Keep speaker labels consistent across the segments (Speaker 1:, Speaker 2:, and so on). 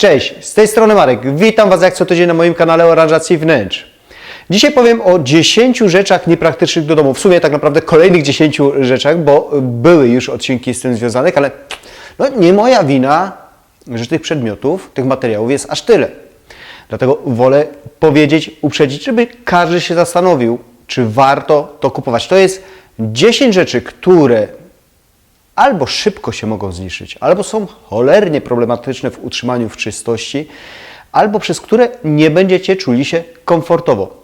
Speaker 1: Cześć, z tej strony Marek. Witam Was jak co tydzień na moim kanale o aranżacji wnętrz. Dzisiaj powiem o 10 rzeczach niepraktycznych do domu. W sumie tak naprawdę kolejnych 10 rzeczach, bo były już odcinki z tym związanych, ale nie moja wina, że tych przedmiotów, tych materiałów jest aż tyle. Dlatego wolę powiedzieć, uprzedzić, żeby każdy się zastanowił, czy warto to kupować. To jest 10 rzeczy, które albo szybko się mogą zniszczyć, albo są cholernie problematyczne w utrzymaniu w czystości, albo przez które nie będziecie czuli się komfortowo.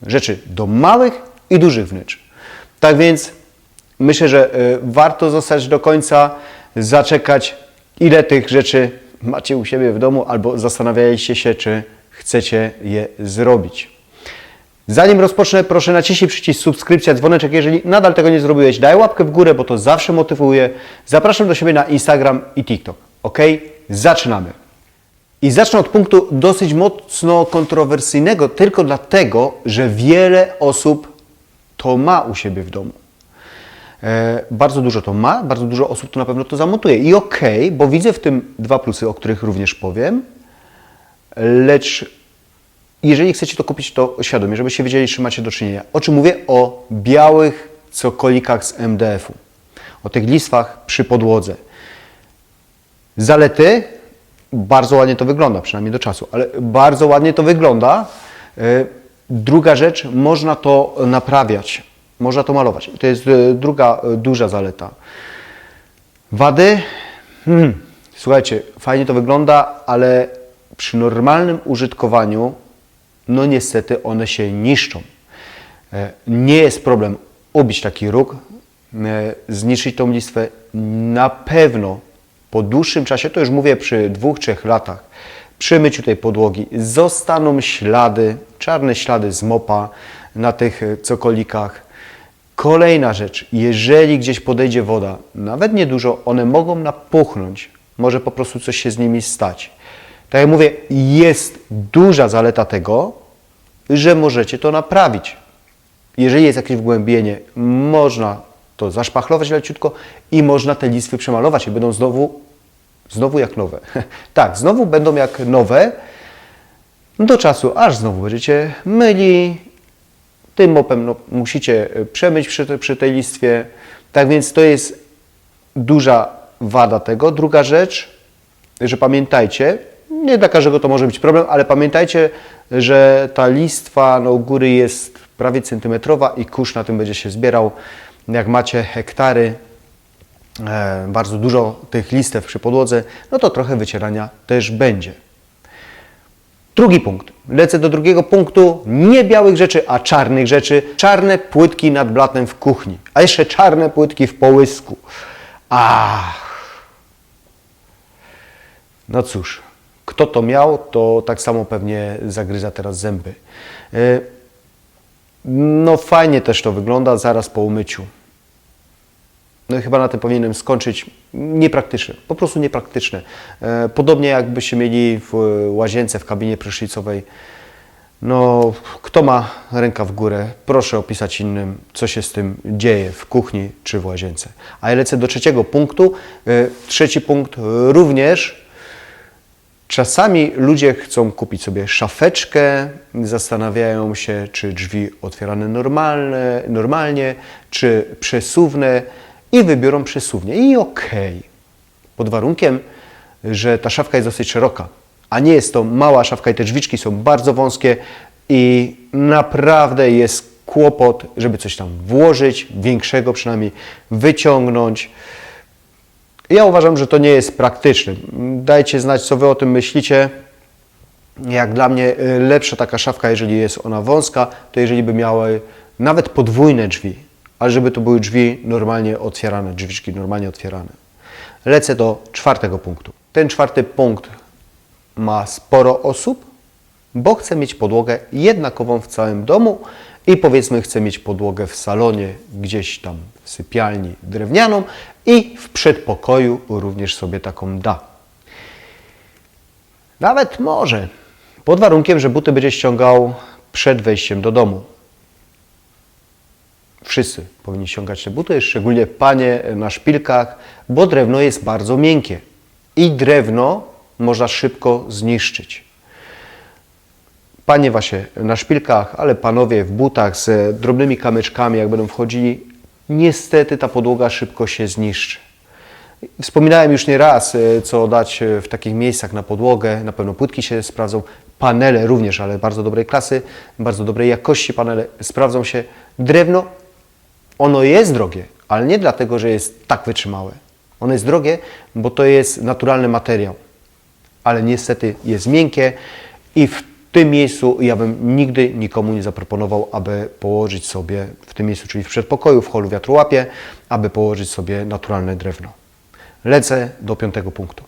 Speaker 1: Rzeczy do małych i dużych wnętrz. Tak więc myślę, że warto zostać do końca, zaczekać, ile tych rzeczy macie u siebie w domu, albo zastanawialiście się, czy chcecie je zrobić. Zanim rozpocznę, proszę naciśnij przycisk subskrypcja, dzwoneczek. Jeżeli nadal tego nie zrobiłeś, daj łapkę w górę, bo to zawsze motywuje. Zapraszam do siebie na Instagram i TikTok. Ok? Zaczynamy. I zacznę od punktu dosyć mocno kontrowersyjnego, tylko dlatego, że wiele osób to ma u siebie w domu. Bardzo dużo to ma, bardzo dużo osób to na pewno to zamontuje. I okej, bo widzę w tym dwa plusy, o których również powiem, lecz jeżeli chcecie to kupić, to świadomie, żebyście wiedzieli, z czym macie do czynienia. O czym mówię? O białych cokolikach z MDF-u. O tych listwach przy podłodze. Zalety? Bardzo ładnie to wygląda, przynajmniej do czasu, ale bardzo ładnie to wygląda. Druga rzecz, można to naprawiać. Można to malować. To jest druga duża zaleta. Wady? Słuchajcie, fajnie to wygląda, ale przy normalnym użytkowaniu no niestety one się niszczą. Nie jest problem ubić taki róg, zniszczyć tą listwę. Na pewno po dłuższym czasie, to już mówię przy 2-3 latach, przy myciu tej podłogi zostaną ślady, czarne ślady z mopa na tych cokolikach. Kolejna rzecz, jeżeli gdzieś podejdzie woda, nawet niedużo, one mogą napuchnąć, może po prostu coś się z nimi stać. Tak jak mówię, jest duża zaleta tego, że możecie to naprawić. Jeżeli jest jakieś wgłębienie, można to zaszpachlować leciutko i można te listwy przemalować i będą znowu jak nowe. Tak, znowu będą jak nowe do czasu, aż znowu będziecie myli. Tym mopem musicie przemyć przy tej listwie. Tak więc to jest duża wada tego. Druga rzecz, że pamiętajcie, nie dla każdego to może być problem, ale pamiętajcie, że ta listwa u góry jest prawie centymetrowa i kurz na tym będzie się zbierał. Jak macie hektary, bardzo dużo tych listew przy podłodze, no to trochę wycierania też będzie. Drugi punkt. Lecę do drugiego punktu. Nie białych rzeczy, a czarnych rzeczy. Czarne płytki nad blatem w kuchni, a jeszcze czarne płytki w połysku. No cóż, kto to miał, to tak samo pewnie zagryza teraz zęby. No fajnie też to wygląda zaraz po umyciu. No i chyba na tym powinienem skończyć. Niepraktyczne, po prostu niepraktyczne. Podobnie jakbyście mieli w łazience, w kabinie prysznicowej. No, kto ma ręka w górę, proszę opisać innym, co się z tym dzieje w kuchni czy w łazience. A ja lecę do trzeciego punktu. Trzeci punkt również. Czasami ludzie chcą kupić sobie szafeczkę, zastanawiają się, czy drzwi otwierane normalnie, czy przesuwne i wybiorą przesuwnie. I okej, pod warunkiem, że ta szafka jest dosyć szeroka, a nie jest to mała szafka i te drzwiczki są bardzo wąskie i naprawdę jest kłopot, żeby coś tam włożyć, większego przynajmniej, wyciągnąć. Ja uważam, że to nie jest praktyczne. Dajcie znać, co Wy o tym myślicie. Jak dla mnie lepsza taka szafka, jeżeli jest ona wąska, to jeżeli by miały nawet podwójne drzwi, ale żeby to były drzwi normalnie otwierane, drzwiczki normalnie otwierane. Lecę do czwartego punktu. Ten czwarty punkt ma sporo osób, bo chce mieć podłogę jednakową w całym domu i powiedzmy chce mieć podłogę w salonie, gdzieś tam w sypialni drewnianą i w przedpokoju również sobie taką da. Nawet może, pod warunkiem, że buty będzie ściągał przed wejściem do domu. Wszyscy powinni ściągać te buty, szczególnie panie na szpilkach, bo drewno jest bardzo miękkie. I drewno można szybko zniszczyć. Panie właśnie na szpilkach, ale panowie w butach z drobnymi kamyczkami, jak będą wchodzili, niestety ta podłoga szybko się zniszczy. Wspominałem już nie raz, co dać w takich miejscach na podłogę. Na pewno płytki się sprawdzą, panele również, ale bardzo dobrej klasy, bardzo dobrej jakości panele sprawdzą się. Drewno, ono jest drogie, ale nie dlatego, że jest tak wytrzymałe. Ono jest drogie, bo to jest naturalny materiał, ale niestety jest miękkie i w tym miejscu ja bym nigdy nikomu nie zaproponował, aby położyć sobie w tym miejscu, czyli w przedpokoju, w holu wiatrołapie, aby położyć sobie naturalne drewno. Lecę do 5. punktu.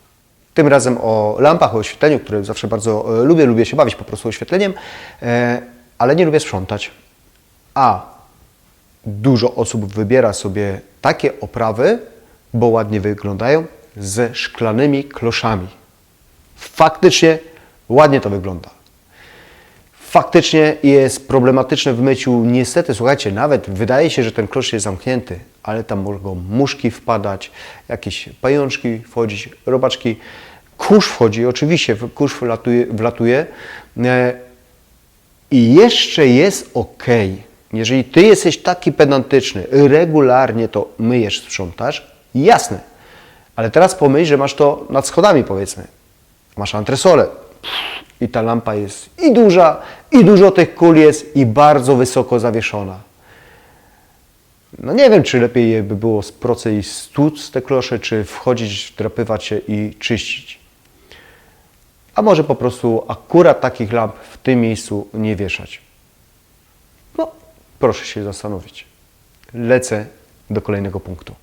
Speaker 1: Tym razem o lampach, o oświetleniu, które zawsze bardzo lubię. Lubię się bawić po prostu oświetleniem, ale nie lubię sprzątać. A dużo osób wybiera sobie takie oprawy, bo ładnie wyglądają, ze szklanymi kloszami. Faktycznie ładnie to wygląda. Faktycznie jest problematyczne w myciu. Niestety, słuchajcie, nawet wydaje się, że ten klosz jest zamknięty, ale tam mogą muszki wpadać, jakieś pajączki wchodzić, robaczki. Kurz wchodzi, oczywiście, kurz wlatuje. I jeszcze jest ok. Jeżeli ty jesteś taki pedantyczny, regularnie to myjesz, sprzątasz, jasne. Ale teraz pomyśl, że masz to nad schodami, powiedzmy. Masz antresolę. I ta lampa jest i duża, i dużo tych kul jest, i bardzo wysoko zawieszona. No nie wiem, czy lepiej by było z procy i stłuc te klosze, czy wchodzić, drapywać się i czyścić. A może po prostu akurat takich lamp w tym miejscu nie wieszać. No, proszę się zastanowić. Lecę do kolejnego punktu.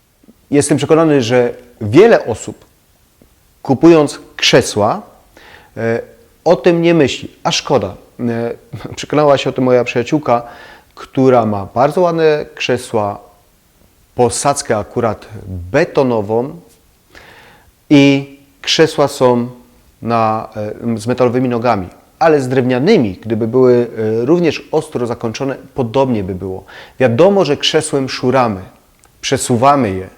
Speaker 1: Jestem przekonany, że wiele osób, kupując krzesła, o tym nie myśli, a szkoda. Przekonała się o tym moja przyjaciółka, która ma bardzo ładne krzesła, posadzkę akurat betonową i krzesła są z metalowymi nogami, ale z drewnianymi, gdyby były również ostro zakończone, podobnie by było. Wiadomo, że krzesłem szuramy, przesuwamy je.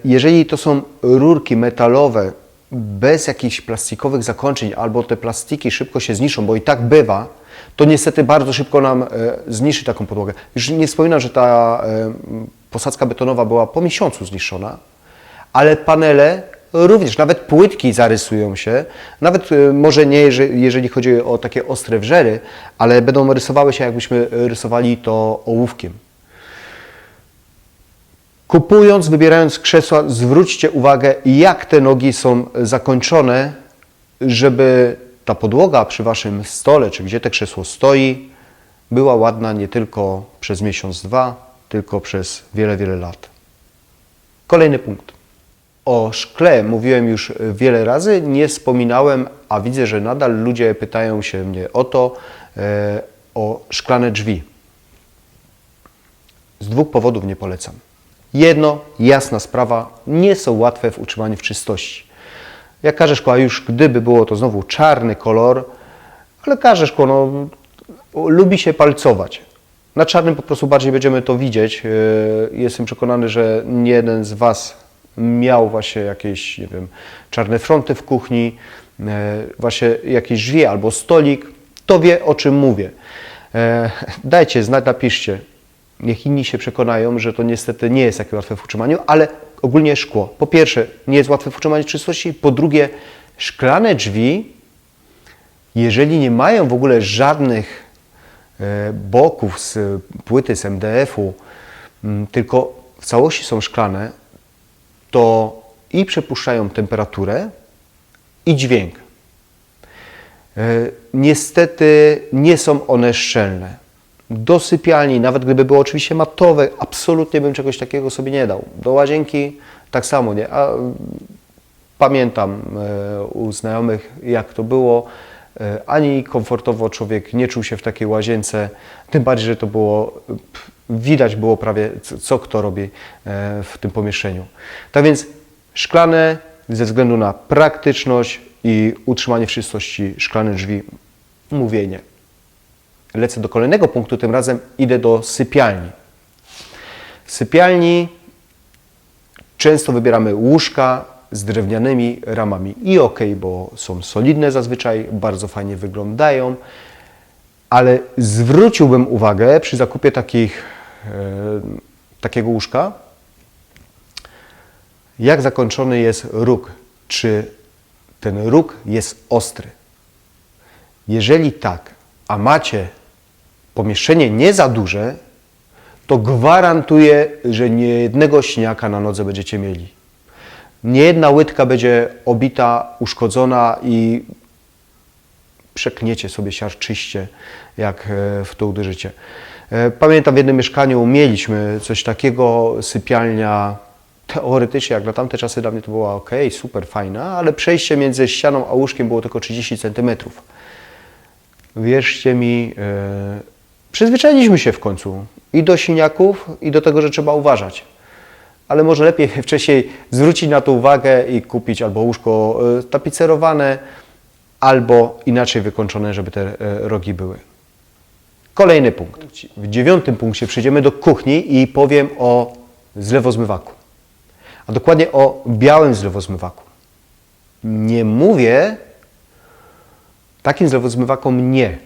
Speaker 1: Jeżeli to są rurki metalowe, bez jakichś plastikowych zakończeń, albo te plastiki szybko się zniszczą, bo i tak bywa, to niestety bardzo szybko nam zniszczy taką podłogę. Już nie wspominam, że ta posadzka betonowa była po miesiącu zniszczona, ale panele również, nawet płytki zarysują się, nawet może nie, jeżeli chodzi o takie ostre wrzery, ale będą rysowały się, jakbyśmy rysowali to ołówkiem. Kupując, wybierając krzesła, zwróćcie uwagę, jak te nogi są zakończone, żeby ta podłoga przy waszym stole, czy gdzie to krzesło stoi, była ładna nie tylko przez miesiąc, dwa, tylko przez wiele, wiele lat. Kolejny punkt. O szkle mówiłem już wiele razy, nie wspominałem, a widzę, że nadal ludzie pytają się mnie o to, o szklane drzwi. Z 2 powodów nie polecam. Jedno, jasna sprawa, nie są łatwe w utrzymaniu w czystości. Jak każde szkło, a już gdyby było to znowu czarny kolor, ale każde szkło lubi się palcować. Na czarnym po prostu bardziej będziemy to widzieć. Jestem przekonany, że nie jeden z Was miał właśnie jakieś, nie wiem, czarne fronty w kuchni, właśnie jakieś drzwi albo stolik, to wie, o czym mówię. Dajcie znać, napiszcie. Niech inni się przekonają, że to niestety nie jest takie łatwe w utrzymaniu, ale ogólnie szkło. Po pierwsze, nie jest łatwe w utrzymaniu czystości. Po drugie, szklane drzwi, jeżeli nie mają w ogóle żadnych boków z płyty, z MDF-u, tylko w całości są szklane, to i przepuszczają temperaturę, i dźwięk. Niestety nie są one szczelne. Do sypialni, nawet gdyby było oczywiście matowe, absolutnie bym czegoś takiego sobie nie dał. Do łazienki tak samo nie. A pamiętam u znajomych, jak to było. Ani komfortowo człowiek nie czuł się w takiej łazience, tym bardziej, że to było, widać było prawie co kto robi w tym pomieszczeniu. Tak więc szklane ze względu na praktyczność i utrzymanie w czystości szklane drzwi, mówię nie. Lecę do kolejnego punktu, tym razem idę do sypialni. W sypialni często wybieramy łóżka z drewnianymi ramami. I okej, bo są solidne zazwyczaj, bardzo fajnie wyglądają, ale zwróciłbym uwagę przy zakupie takiego łóżka, jak zakończony jest róg. Czy ten róg jest ostry? Jeżeli tak, a macie pomieszczenie nie za duże, to gwarantuję, że nie jednego siniaka na nodze będziecie mieli. Nie jedna łydka będzie obita, uszkodzona i przekniecie sobie siarczyście, jak w to uderzycie. Pamiętam, w jednym mieszkaniu mieliśmy coś takiego, sypialnia teoretycznie, jak na tamte czasy dla mnie to była ok, super fajna, ale przejście między ścianą a łóżkiem było tylko 30 cm. Wierzcie mi, przyzwyczailiśmy się w końcu i do siniaków, i do tego, że trzeba uważać. Ale może lepiej wcześniej zwrócić na to uwagę i kupić albo łóżko tapicerowane, albo inaczej wykończone, żeby te rogi były. Kolejny punkt. W 9. punkcie przejdziemy do kuchni i powiem o zlewozmywaku. A dokładnie o białym zlewozmywaku. Nie mówię takim zlewozmywakom nie,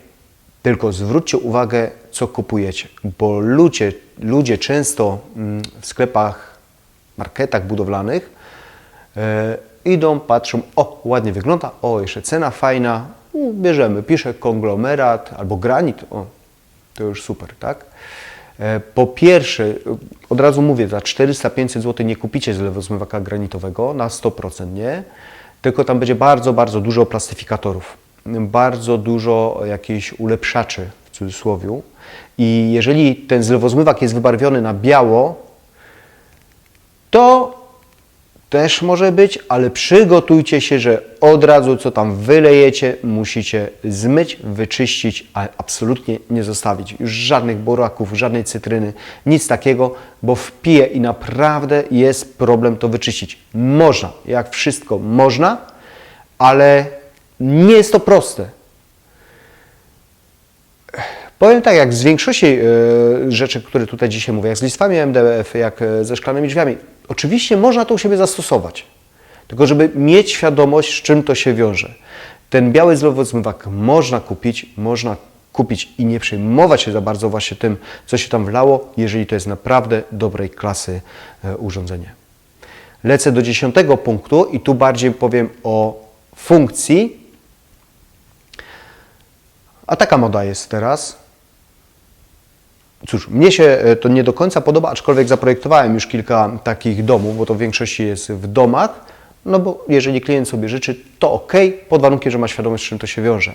Speaker 1: tylko zwróćcie uwagę, co kupujecie, bo ludzie często w sklepach, marketach budowlanych idą, patrzą, o, ładnie wygląda, o, jeszcze cena fajna, bierzemy, pisze konglomerat albo granit, o, to już super, tak? Po pierwsze, od razu mówię, za 400-500 zł nie kupicie zlewozmywaka granitowego, na 100% nie, tylko tam będzie bardzo, bardzo dużo plastyfikatorów, bardzo dużo jakichś ulepszaczy, w cudzysłowie. I jeżeli ten zlewozmywak jest wybarwiony na biało, to też może być, ale przygotujcie się, że od razu co tam wylejecie, musicie zmyć, wyczyścić, a absolutnie nie zostawić. Już żadnych buraków, żadnej cytryny, nic takiego, bo wpije i naprawdę jest problem to wyczyścić. Można, jak wszystko można, ale nie jest to proste. Powiem tak, jak z większości rzeczy, które tutaj dzisiaj mówię, jak z listwami MDF, jak ze szklanymi drzwiami, oczywiście można to u siebie zastosować, tylko żeby mieć świadomość, z czym to się wiąże. Ten biały zlewozmywak można kupić i nie przejmować się za bardzo właśnie tym, co się tam wlało, jeżeli to jest naprawdę dobrej klasy urządzenie. Lecę do 10. punktu i tu bardziej powiem o funkcji. A taka moda jest teraz. Cóż, mnie się to nie do końca podoba, aczkolwiek zaprojektowałem już kilka takich domów, bo to w większości jest w domach, no bo jeżeli klient sobie życzy, to ok, pod warunkiem, że ma świadomość, z czym to się wiąże.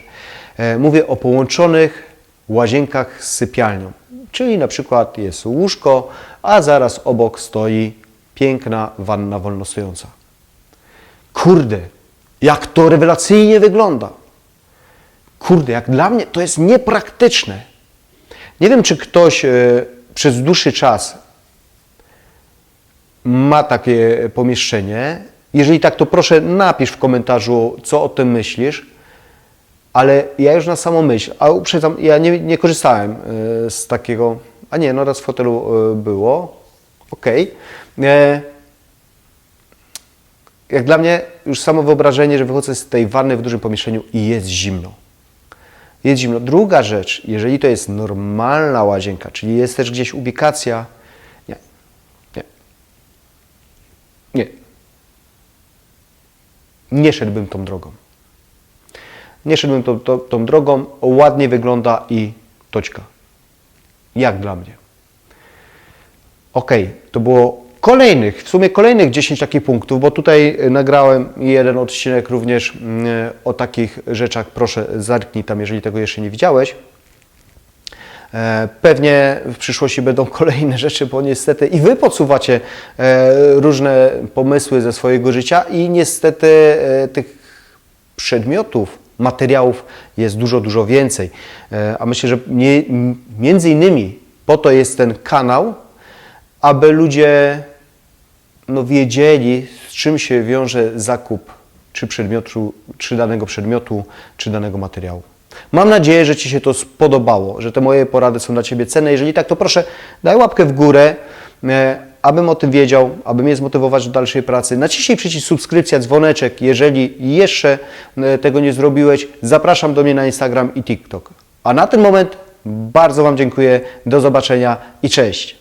Speaker 1: Mówię o połączonych łazienkach z sypialnią, czyli na przykład jest łóżko, a zaraz obok stoi piękna wanna wolnostojąca. Kurde, jak to rewelacyjnie wygląda! Kurde, jak dla mnie to jest niepraktyczne. Nie wiem, czy ktoś przez dłuższy czas ma takie pomieszczenie. Jeżeli tak, to proszę napisz w komentarzu, co o tym myślisz. Ale ja już na samą myśl, a uprzedzam, ja nie korzystałem z takiego, a nie, no raz w hotelu było, okej. Jak dla mnie już samo wyobrażenie, że wychodzę z tej wanny w dużym pomieszczeniu i jest zimno. Jest zimno. Druga rzecz, jeżeli to jest normalna łazienka, czyli jest też gdzieś ubikacja, nie szedłbym tą drogą. Nie szedłbym tą drogą, ładnie wygląda i toćka. Jak dla mnie. Ok, to było w sumie kolejnych 10 takich punktów, bo tutaj nagrałem jeden odcinek również o takich rzeczach. Proszę, zerknij tam, jeżeli tego jeszcze nie widziałeś. Pewnie w przyszłości będą kolejne rzeczy, bo niestety i Wy podsuwacie różne pomysły ze swojego życia i niestety tych przedmiotów, materiałów jest dużo, dużo więcej. A myślę, że między innymi po to jest ten kanał, aby ludzie wiedzieli, z czym się wiąże zakup czy danego przedmiotu, czy danego materiału. Mam nadzieję, że Ci się to spodobało, że te moje porady są dla Ciebie cenne. Jeżeli tak, to proszę daj łapkę w górę, abym o tym wiedział, aby mnie zmotywować do dalszej pracy. Naciśnij przycisk subskrypcja, dzwoneczek, jeżeli jeszcze tego nie zrobiłeś. Zapraszam do mnie na Instagram i TikTok. A na ten moment bardzo Wam dziękuję, do zobaczenia i cześć.